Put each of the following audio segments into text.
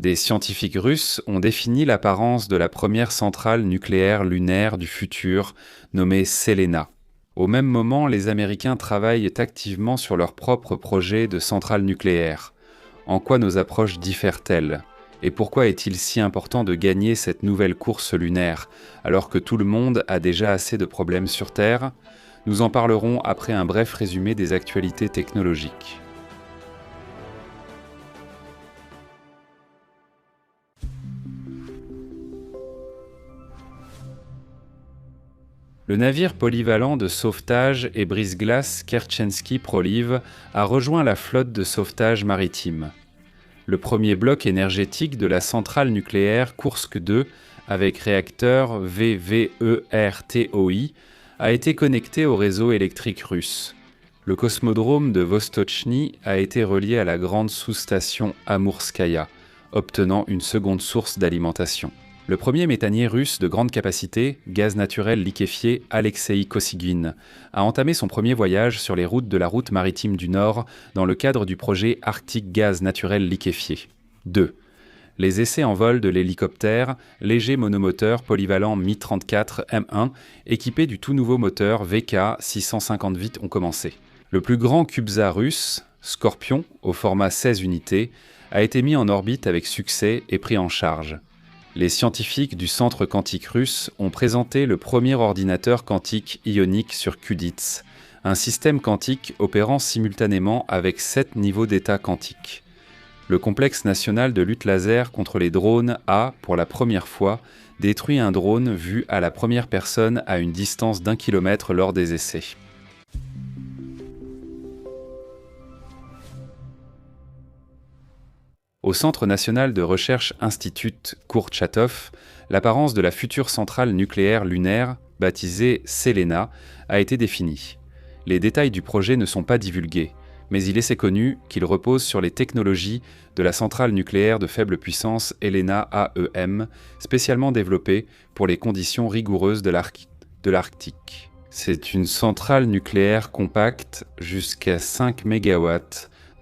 Des scientifiques russes ont défini l'apparence de la première centrale nucléaire lunaire du futur, nommée Selena. Au même moment, les Américains travaillent activement sur leur propre projet de centrale nucléaire. En quoi nos approches diffèrent-elles ? Et pourquoi est-il si important de gagner cette nouvelle course lunaire, alors que tout le monde a déjà assez de problèmes sur Terre ? Nous en parlerons après un bref résumé des actualités technologiques. Le navire polyvalent de sauvetage et brise-glace Kertchenski Proliv a rejoint la flotte de sauvetage maritime. Le premier bloc énergétique de la centrale nucléaire Koursk 2, avec réacteur VVERTOI, a été connecté au réseau électrique russe. Le cosmodrome de Vostochny a été relié à la grande sous-station Amourskaya, obtenant une seconde source d'alimentation. Le premier méthanier russe de grande capacité, gaz naturel liquéfié Alexei Kosygin, a entamé son premier voyage sur les routes de la route maritime du Nord dans le cadre du projet Arctic Gaz Naturel Liquéfié. 2. Les essais en vol de l'hélicoptère léger monomoteur polyvalent Mi-34 M1 équipé du tout nouveau moteur VK-650 ont commencé. Le plus grand CubeSat russe, Scorpion, au format 16 unités, a été mis en orbite avec succès et pris en charge. Les scientifiques du Centre quantique russe ont présenté le premier ordinateur quantique ionique sur Quditz, un système quantique opérant simultanément avec 7 niveaux d'état quantique. Le complexe national de lutte laser contre les drones a, pour la première fois, détruit un drone vu à la première personne à une distance d'1 kilomètre lors des essais. Au Centre national de recherche Institut Kourtchatov, l'apparence de la future centrale nucléaire lunaire, baptisée Selena, a été définie. Les détails du projet ne sont pas divulgués, mais il est connu qu'il repose sur les technologies de la centrale nucléaire de faible puissance Helena AEM, spécialement développée pour les conditions rigoureuses de l'Arctique. C'est une centrale nucléaire compacte jusqu'à 5 MW,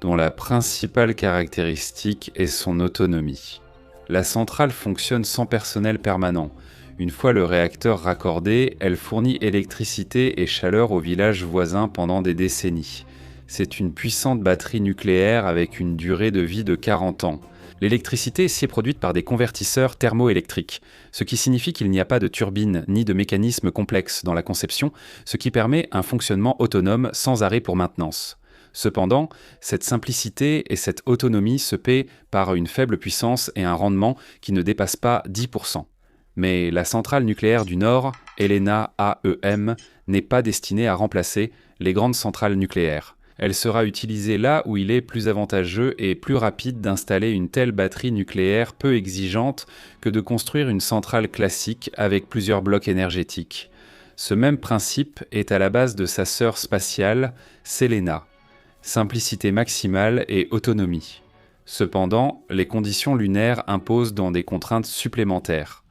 dont la principale caractéristique est son autonomie. La centrale fonctionne sans personnel permanent. Une fois le réacteur raccordé, elle fournit électricité et chaleur aux villages voisins pendant des décennies. C'est une puissante batterie nucléaire avec une durée de vie de 40 ans. L'électricité est produite par des convertisseurs thermoélectriques, ce qui signifie qu'il n'y a pas de turbine ni de mécanisme complexe dans la conception, ce qui permet un fonctionnement autonome sans arrêt pour maintenance. Cependant, cette simplicité et cette autonomie se paient par une faible puissance et un rendement qui ne dépasse pas 10%. Mais la centrale nucléaire du Nord, Helena AEM, n'est pas destinée à remplacer les grandes centrales nucléaires. Elle sera utilisée là où il est plus avantageux et plus rapide d'installer une telle batterie nucléaire peu exigeante que de construire une centrale classique avec plusieurs blocs énergétiques. Ce même principe est à la base de sa sœur spatiale, Selena. Simplicité maximale et autonomie. Cependant, les conditions lunaires imposent dans des contraintes supplémentaires.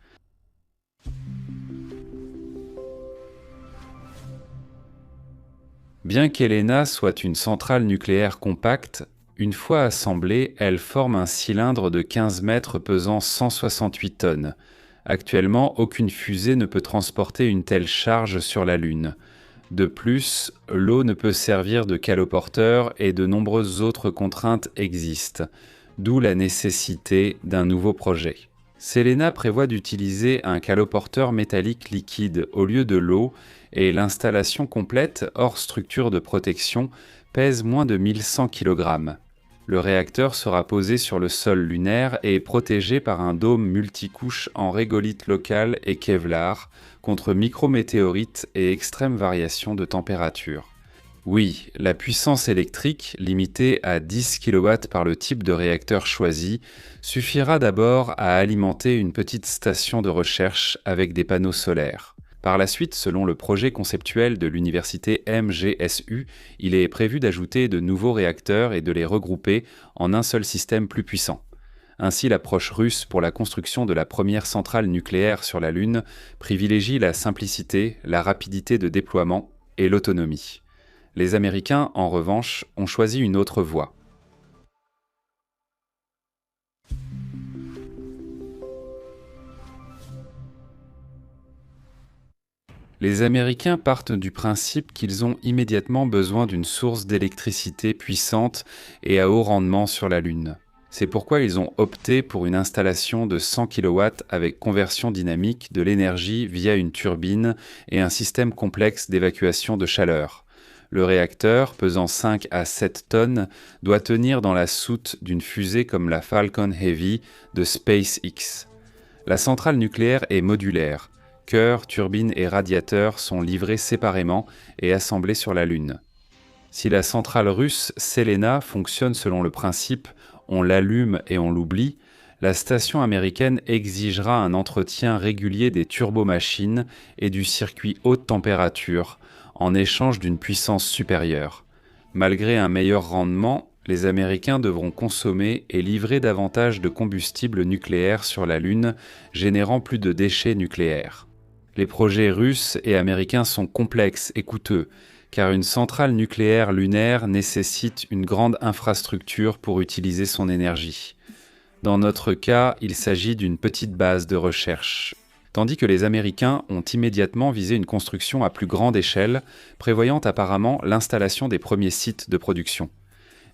Bien qu'Helena soit une centrale nucléaire compacte, une fois assemblée, elle forme un cylindre de 15 mètres pesant 168 tonnes. Actuellement, aucune fusée ne peut transporter une telle charge sur la Lune. De plus, l'eau ne peut servir de caloporteur et de nombreuses autres contraintes existent, d'où la nécessité d'un nouveau projet. Selena prévoit d'utiliser un caloporteur métallique liquide au lieu de l'eau et l'installation complète, hors structure de protection, pèse moins de 1100 kg. Le réacteur sera posé sur le sol lunaire et protégé par un dôme multicouche en régolithe locale et Kevlar contre micrométéorites et extrêmes variations de température. Oui, la puissance électrique, limitée à 10 kW par le type de réacteur choisi, suffira d'abord à alimenter une petite station de recherche avec des panneaux solaires. Par la suite, selon le projet conceptuel de l'université MGSU, il est prévu d'ajouter de nouveaux réacteurs et de les regrouper en un seul système plus puissant. Ainsi, l'approche russe pour la construction de la première centrale nucléaire sur la Lune privilégie la simplicité, la rapidité de déploiement et l'autonomie. Les Américains, en revanche, ont choisi une autre voie. Les Américains partent du principe qu'ils ont immédiatement besoin d'une source d'électricité puissante et à haut rendement sur la Lune. C'est pourquoi ils ont opté pour une installation de 100 kW avec conversion dynamique de l'énergie via une turbine et un système complexe d'évacuation de chaleur. Le réacteur, pesant 5 à 7 tonnes, doit tenir dans la soute d'une fusée comme la Falcon Heavy de SpaceX. La centrale nucléaire est modulaire. Cœur, turbine et radiateur sont livrés séparément et assemblés sur la Lune. Si la centrale russe Selena fonctionne selon le principe « on l'allume et on l'oublie », la station américaine exigera un entretien régulier des turbomachines et du circuit haute température, en échange d'une puissance supérieure. Malgré un meilleur rendement, les Américains devront consommer et livrer davantage de combustible nucléaire sur la Lune, générant plus de déchets nucléaires. Les projets russes et américains sont complexes et coûteux, car une centrale nucléaire lunaire nécessite une grande infrastructure pour utiliser son énergie. Dans notre cas, il s'agit d'une petite base de recherche. Tandis que les Américains ont immédiatement visé une construction à plus grande échelle, prévoyant apparemment l'installation des premiers sites de production.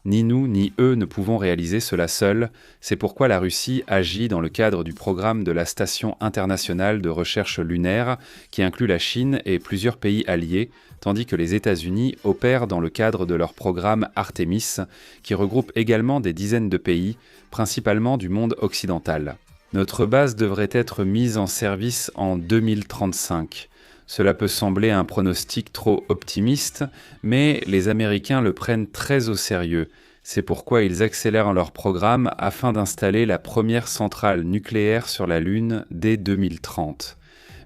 Ni nous ni eux ne pouvons réaliser cela seuls, c'est pourquoi la Russie agit dans le cadre du programme de la Station internationale de recherche lunaire, qui inclut la Chine et plusieurs pays alliés, tandis que les États-Unis opèrent dans le cadre de leur programme Artemis, qui regroupe également des dizaines de pays, principalement du monde occidental. Notre base devrait être mise en service en 2035. Cela peut sembler un pronostic trop optimiste, mais les Américains le prennent très au sérieux. C'est pourquoi ils accélèrent leur programme afin d'installer la première centrale nucléaire sur la Lune dès 2030.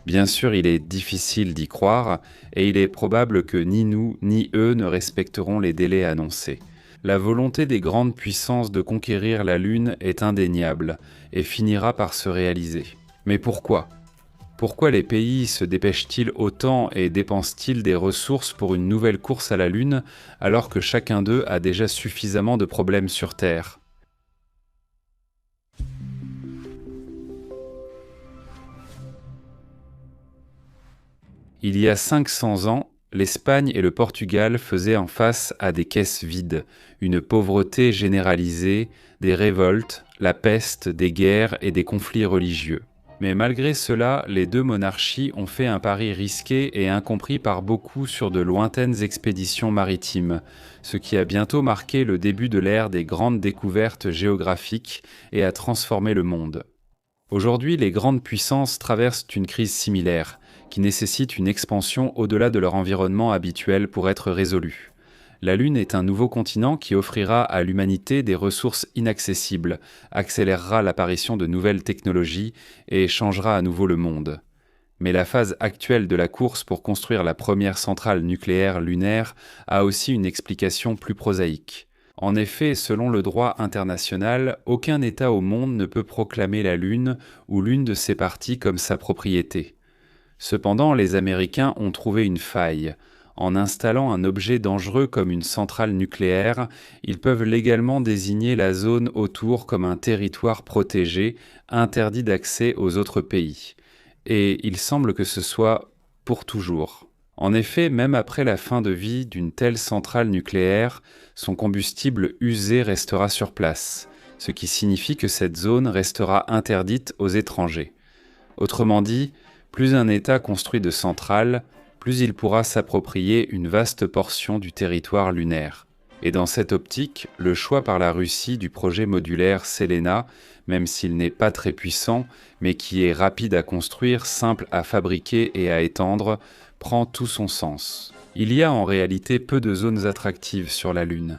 Bien sûr, il est difficile d'y croire, et il est probable que ni nous ni eux ne respecteront les délais annoncés. La volonté des grandes puissances de conquérir la Lune est indéniable, et finira par se réaliser. Mais pourquoi ? Pourquoi les pays se dépêchent-ils autant et dépensent-ils des ressources pour une nouvelle course à la Lune, alors que chacun d'eux a déjà suffisamment de problèmes sur Terre ? Il y a 500 ans, l'Espagne et le Portugal faisaient en face à des caisses vides, une pauvreté généralisée, des révoltes, la peste, des guerres et des conflits religieux. Mais malgré cela, les deux monarchies ont fait un pari risqué et incompris par beaucoup sur de lointaines expéditions maritimes, ce qui a bientôt marqué le début de l'ère des grandes découvertes géographiques et a transformé le monde. Aujourd'hui, les grandes puissances traversent une crise similaire, qui nécessite une expansion au-delà de leur environnement habituel pour être résolue. La Lune est un nouveau continent qui offrira à l'humanité des ressources inaccessibles, accélérera l'apparition de nouvelles technologies et changera à nouveau le monde. Mais la phase actuelle de la course pour construire la première centrale nucléaire lunaire a aussi une explication plus prosaïque. En effet, selon le droit international, aucun État au monde ne peut proclamer la Lune ou l'une de ses parties comme sa propriété. Cependant, les Américains ont trouvé une faille. En installant un objet dangereux comme une centrale nucléaire, ils peuvent légalement désigner la zone autour comme un territoire protégé, interdit d'accès aux autres pays. Et il semble que ce soit pour toujours. En effet, même après la fin de vie d'une telle centrale nucléaire, son combustible usé restera sur place, ce qui signifie que cette zone restera interdite aux étrangers. Autrement dit, plus un État construit de centrales, plus il pourra s'approprier une vaste portion du territoire lunaire. Et dans cette optique, le choix par la Russie du projet modulaire Selena, même s'il n'est pas très puissant, mais qui est rapide à construire, simple à fabriquer et à étendre, prend tout son sens. Il y a en réalité peu de zones attractives sur la Lune.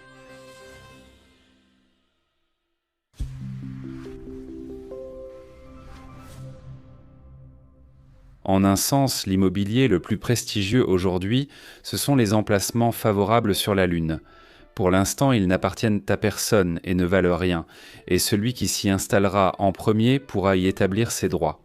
En un sens, l'immobilier le plus prestigieux aujourd'hui, ce sont les emplacements favorables sur la Lune. Pour l'instant, ils n'appartiennent à personne et ne valent rien, et celui qui s'y installera en premier pourra y établir ses droits.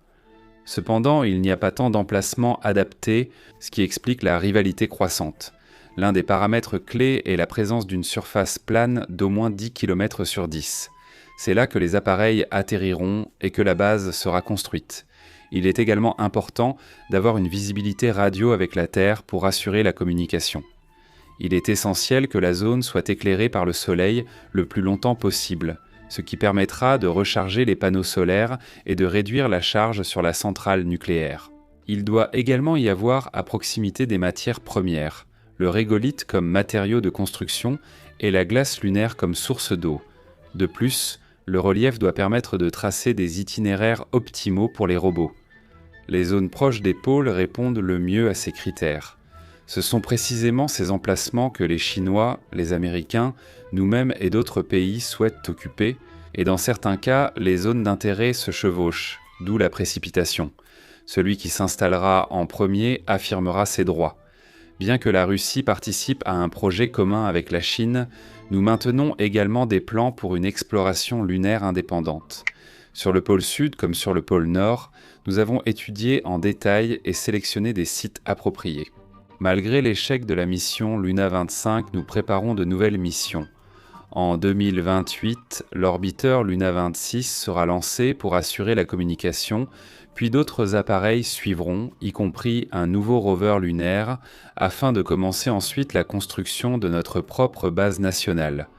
Cependant, il n'y a pas tant d'emplacements adaptés, ce qui explique la rivalité croissante. L'un des paramètres clés est la présence d'une surface plane d'au moins 10 km sur 10. C'est là que les appareils atterriront et que la base sera construite. Il est également important d'avoir une visibilité radio avec la Terre pour assurer la communication. Il est essentiel que la zone soit éclairée par le soleil le plus longtemps possible, ce qui permettra de recharger les panneaux solaires et de réduire la charge sur la centrale nucléaire. Il doit également y avoir à proximité des matières premières, le régolithe comme matériau de construction et la glace lunaire comme source d'eau. De plus, le relief doit permettre de tracer des itinéraires optimaux pour les robots. Les zones proches des pôles répondent le mieux à ces critères. Ce sont précisément ces emplacements que les Chinois, les Américains, nous-mêmes et d'autres pays souhaitent occuper, et dans certains cas, les zones d'intérêt se chevauchent, d'où la précipitation. Celui qui s'installera en premier affirmera ses droits. Bien que la Russie participe à un projet commun avec la Chine, nous maintenons également des plans pour une exploration lunaire indépendante. Sur le pôle sud comme sur le pôle nord, nous avons étudié en détail et sélectionné des sites appropriés. Malgré l'échec de la mission Luna 25, nous préparons de nouvelles missions. En 2028, l'orbiteur Luna 26 sera lancé pour assurer la communication, puis d'autres appareils suivront, y compris un nouveau rover lunaire, afin de commencer ensuite la construction de notre propre base nationale.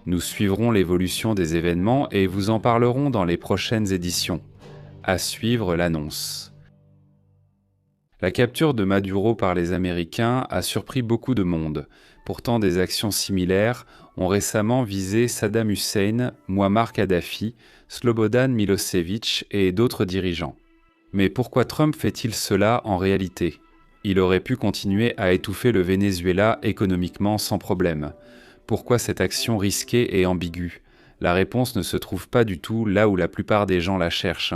Nous suivrons l'évolution des événements et vous en parlerons dans les prochaines éditions. À suivre l'annonce. La capture de Maduro par les Américains a surpris beaucoup de monde. Pourtant, des actions similaires ont récemment visé Saddam Hussein, Muammar Kadhafi, Slobodan Milosevic et d'autres dirigeants. Mais pourquoi Trump fait-il cela en réalité ? Il aurait pu continuer à étouffer le Venezuela économiquement sans problème. Pourquoi cette action risquée et ambiguë ? La réponse ne se trouve pas du tout là où la plupart des gens la cherchent.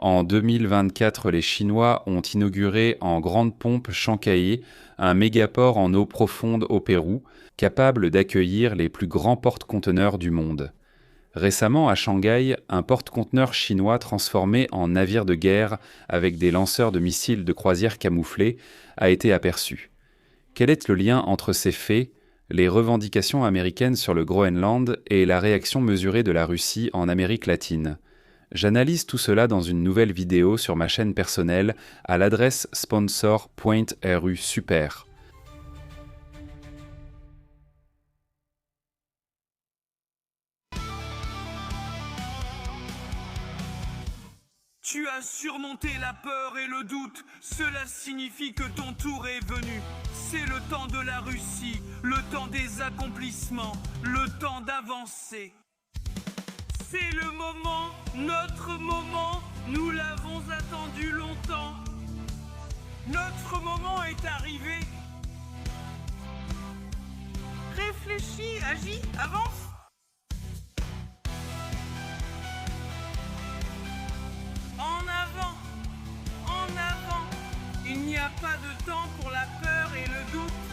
En 2024, les Chinois ont inauguré en grande pompe Chanchayi, un mégaport en eau profonde au Pérou, capable d'accueillir les plus grands porte-conteneurs du monde. Récemment, à Shanghai, un porte-conteneur chinois transformé en navire de guerre avec des lanceurs de missiles de croisière camouflés a été aperçu. Quel est le lien entre ces faits, les revendications américaines sur le Groenland et la réaction mesurée de la Russie en Amérique latine ? J'analyse tout cela dans une nouvelle vidéo sur ma chaîne personnelle à l'adresse sponsor.ru super. Tu as surmonté la peur et le doute, cela signifie que ton tour est venu. C'est le temps de la Russie, le temps des accomplissements, le temps d'avancer. C'est le moment, notre moment, nous l'avons attendu longtemps. Notre moment est arrivé. Réfléchis, agis, avance. En avant, en avant. Il n'y a pas de temps pour la peur et le doute.